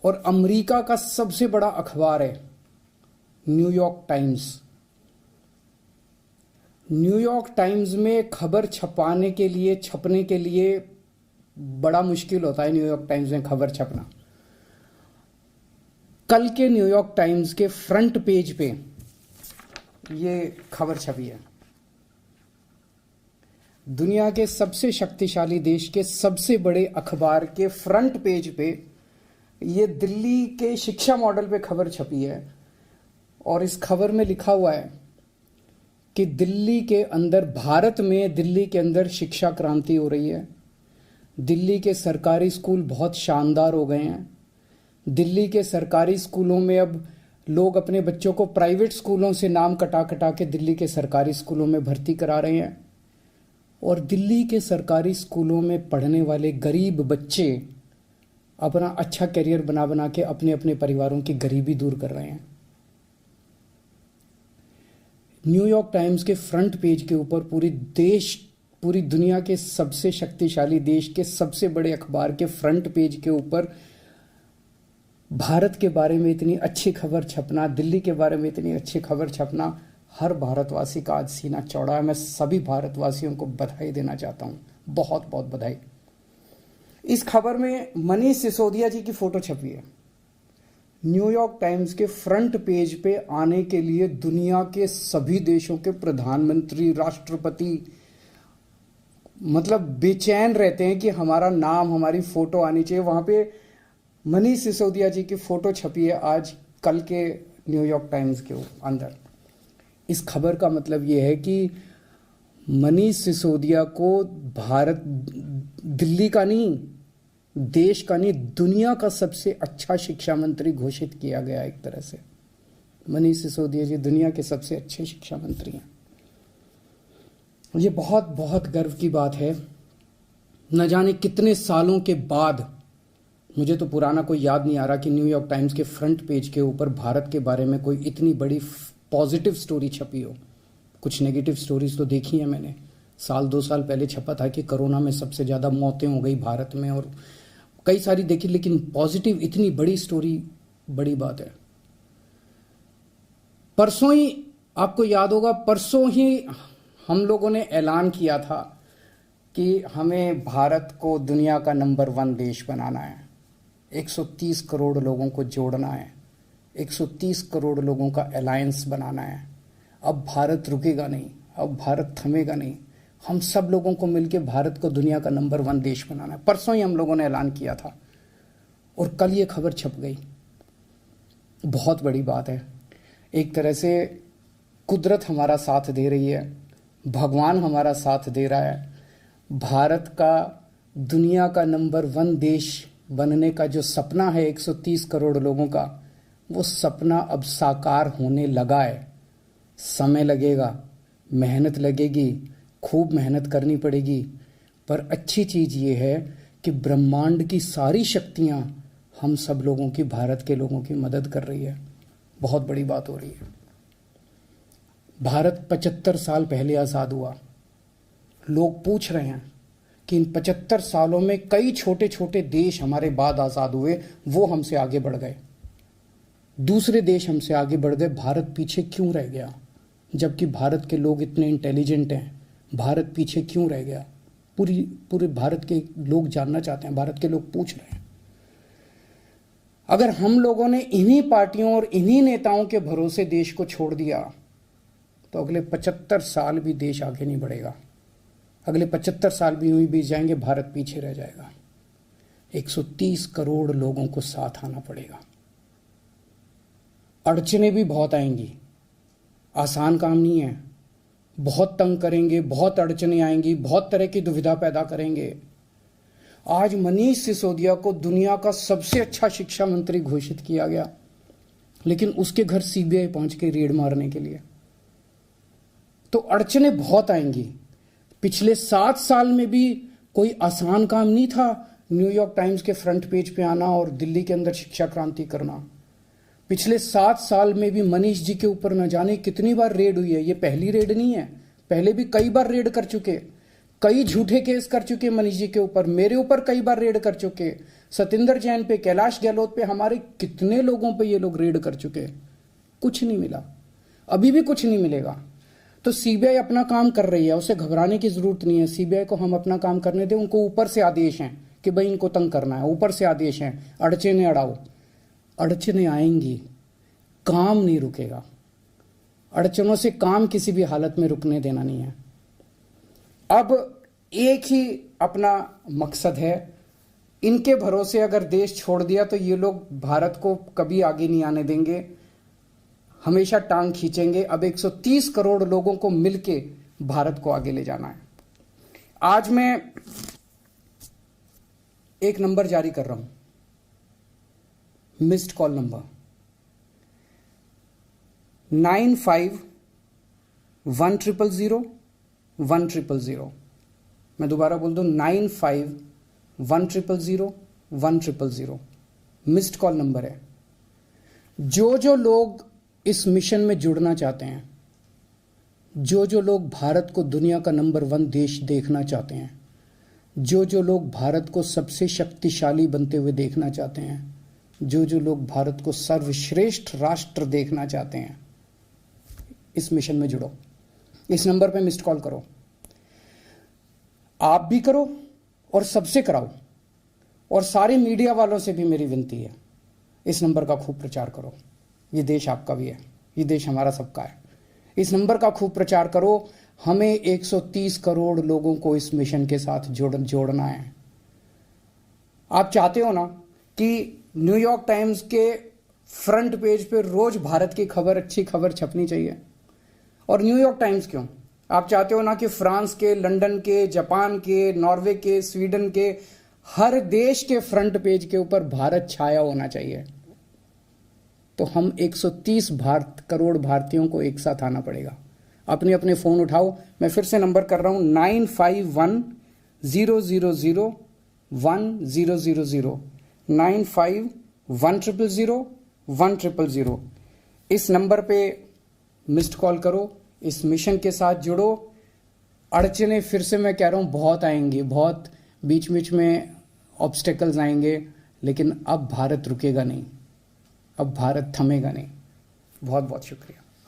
और अमेरिका का सबसे बड़ा अखबार है न्यूयॉर्क टाइम्स। न्यूयॉर्क टाइम्स में खबर छपने के लिए बड़ा मुश्किल होता है न्यूयॉर्क टाइम्स में खबर छपना। कल के न्यूयॉर्क टाइम्स के फ्रंट पेज पे ये खबर छपी है। दुनिया के सबसे शक्तिशाली देश के सबसे बड़े अखबार के फ्रंट पेज पे ये दिल्ली के शिक्षा मॉडल पे खबर छपी है और इस खबर में लिखा हुआ है कि भारत में दिल्ली के अंदर शिक्षा क्रांति हो रही है। दिल्ली के सरकारी स्कूल बहुत शानदार हो गए हैं। दिल्ली के सरकारी स्कूलों में अब लोग अपने बच्चों को प्राइवेट स्कूलों से नाम कटा कटा के दिल्ली के सरकारी स्कूलों में भर्ती करा रहे हैं और दिल्ली के सरकारी स्कूलों में पढ़ने वाले गरीब बच्चे अपना अच्छा करियर बना बना के अपने अपने परिवारों की गरीबी दूर कर रहे हैं। न्यूयॉर्क टाइम्स के फ्रंट पेज के ऊपर पूरी दुनिया के सबसे शक्तिशाली देश के सबसे बड़े अखबार के फ्रंट पेज के ऊपर भारत के बारे में इतनी अच्छी खबर छपना, दिल्ली के बारे में इतनी अच्छी खबर छपना, हर भारतवासी का आज सीना चौड़ा है। मैं सभी भारतवासियों को बधाई देना चाहता हूं, बहुत बहुत बधाई। इस खबर में मनीष सिसोदिया जी की फोटो छपी है। न्यूयॉर्क टाइम्स के फ्रंट पेज पे आने के लिए दुनिया के सभी देशों के प्रधानमंत्री, राष्ट्रपति मतलब बेचैन रहते हैं कि हमारा नाम, हमारी फोटो आनी चाहिए। वहां पे मनीष सिसोदिया जी की फोटो छपी है आज कल के न्यूयॉर्क टाइम्स के अंदर। इस खबर का मतलब यह है कि मनीष सिसोदिया को भारत, दिल्ली का नहीं, देश का नहीं, दुनिया का सबसे अच्छा शिक्षा मंत्री घोषित किया गया। एक तरह से मनीष सिसोदिया जी दुनिया के सबसे अच्छे शिक्षा मंत्री हैं। ये बहुत बहुत गर्व की बात है। न जाने कितने सालों के बाद, मुझे तो पुराना कोई याद नहीं आ रहा कि न्यूयॉर्क टाइम्स के फ्रंट पेज के ऊपर भारत के बारे में कोई इतनी बड़ी पॉजिटिव स्टोरी छपी हो। कुछ नेगेटिव स्टोरीज तो देखी है मैंने। 1-2 साल पहले छपा था कि कोरोना में सबसे ज़्यादा मौतें हो गई भारत में और कई सारी देखी, लेकिन पॉजिटिव इतनी बड़ी स्टोरी बड़ी बात है। परसों ही, आपको याद होगा, परसों ही हम लोगों ने ऐलान किया था कि हमें भारत को दुनिया का नंबर 1 देश बनाना है। 130 करोड़ लोगों को जोड़ना है, 130 करोड़ लोगों का अलायंस बनाना है। अब भारत रुकेगा नहीं, अब भारत थमेगा नहीं। हम सब लोगों को मिलकर भारत को दुनिया का नंबर 1 देश बनाना है। परसों ही हम लोगों ने ऐलान किया था और कल ये खबर छप गई। बहुत बड़ी बात है। एक तरह से कुदरत हमारा साथ दे रही है, भगवान हमारा साथ दे रहा है। भारत का दुनिया का नंबर 1 देश बनने का जो सपना है 130 करोड़ लोगों का, वो सपना अब साकार होने लगा है। समय लगेगा, मेहनत लगेगी, खूब मेहनत करनी पड़ेगी, पर अच्छी चीज ये है कि ब्रह्मांड की सारी शक्तियां हम सब लोगों की, भारत के लोगों की मदद कर रही है। बहुत बड़ी बात हो रही है। भारत 75 साल पहले आजाद हुआ। लोग पूछ रहे हैं कि इन 75 सालों में कई छोटे छोटे देश हमारे बाद आजाद हुए, वो हमसे आगे बढ़ गए, दूसरे देश हमसे आगे बढ़ गए, भारत पीछे क्यों रह गया? जबकि भारत के लोग इतने इंटेलिजेंट हैं, भारत पीछे क्यों रह गया? पूरे भारत के लोग जानना चाहते हैं, भारत के लोग पूछ रहे हैं। अगर हम लोगों ने इन्हीं पार्टियों और इन्हीं नेताओं के भरोसे देश को छोड़ दिया तो अगले 75 साल भी देश आगे नहीं बढ़ेगा। अगले 75 साल भी यूं ही बीत जाएंगे, भारत पीछे रह जाएगा। 130 करोड़ लोगों को साथ आना पड़ेगा। अड़चने भी बहुत आएंगी, आसान काम नहीं है। बहुत तंग करेंगे, बहुत अड़चने आएंगी, बहुत तरह की दुविधा पैदा करेंगे। आज मनीष सिसोदिया को दुनिया का सबसे अच्छा शिक्षा मंत्री घोषित किया गया, लेकिन उसके घर सीबीआई पहुंच के रेड मारने के लिए। तो अड़चने बहुत आएंगी। पिछले 7 साल में भी कोई आसान काम नहीं था न्यूयॉर्क टाइम्स के फ्रंट पेज पे आना और दिल्ली के अंदर शिक्षा क्रांति करना। पिछले 7 साल में भी मनीष जी के ऊपर न जाने कितनी बार रेड हुई है। ये पहली रेड नहीं है, पहले भी कई बार रेड कर चुके, कई झूठे केस कर चुके मनीष जी के ऊपर, मेरे ऊपर कई बार रेड कर चुके। सतिंदर जैन पे, कैलाश गहलोत पे, हमारे कितने लोगों पे ये लोग रेड कर चुके हैं, कुछ नहीं मिला, अभी भी कुछ नहीं मिलेगा। तो सीबीआई अपना काम कर रही है, उसे घबराने की जरूरत नहीं है। सीबीआई को हम अपना काम करने दें। उनको ऊपर से आदेश हैं कि भाई इनको तंग करना है, ऊपर से आदेश हैं, अड़चने अड़ाओ। अड़चने आएंगी, काम नहीं रुकेगा। अड़चनों से काम किसी भी हालत में रुकने देना नहीं है। अब एक ही अपना मकसद है, इनके भरोसे अगर देश छोड़ दिया तो ये लोग भारत को कभी आगे नहीं आने देंगे, हमेशा टांग खींचेंगे। अब 130 करोड़ लोगों को मिलके भारत को आगे ले जाना है। आज मैं एक नंबर जारी कर रहा हूं, मिस्ड कॉल नंबर 95100100। मैं दोबारा बोल दूं, 95100100। मिस्ड कॉल नंबर है। जो लोग इस मिशन में जुड़ना चाहते हैं, जो लोग भारत को दुनिया का नंबर 1 देश देखना चाहते हैं, जो लोग भारत को सबसे शक्तिशाली बनते हुए देखना चाहते हैं, जो लोग भारत को सर्वश्रेष्ठ राष्ट्र देखना चाहते हैं, इस मिशन में जुड़ो। इस नंबर पे मिस्ड कॉल करो, आप भी करो और सबसे कराओ। और सारे मीडिया वालों से भी मेरी विनती है, इस नंबर का खूब प्रचार करो। ये देश आपका भी है, ये देश हमारा सबका है। इस नंबर का खूब प्रचार करो। हमें 130 करोड़ लोगों को इस मिशन के साथ जोड़ना है। आप चाहते हो ना कि न्यूयॉर्क टाइम्स के फ्रंट पेज पे रोज भारत की खबर, अच्छी खबर छपनी चाहिए। और न्यूयॉर्क टाइम्स क्यों, आप चाहते हो ना कि फ्रांस के, लंदन के, जापान के, नॉर्वे के, स्वीडन के, हर देश के फ्रंट पेज के ऊपर भारत छाया होना चाहिए। तो हम 130 करोड़ भारतीयों को एक साथ आना पड़ेगा। अपने अपने फोन उठाओ। मैं फिर से नंबर कर रहा हूं, 9510001000 9510001000। इस नंबर पे मिस्ड कॉल करो, इस मिशन के साथ जुड़ो। अड़चने फिर से मैं कह रहा हूं बहुत आएंगी, बहुत बीच बीच में ऑब्स्टेकल्स आएंगे, लेकिन अब भारत रुकेगा नहीं, अब भारत थमेगा नहीं। बहुत बहुत शुक्रिया।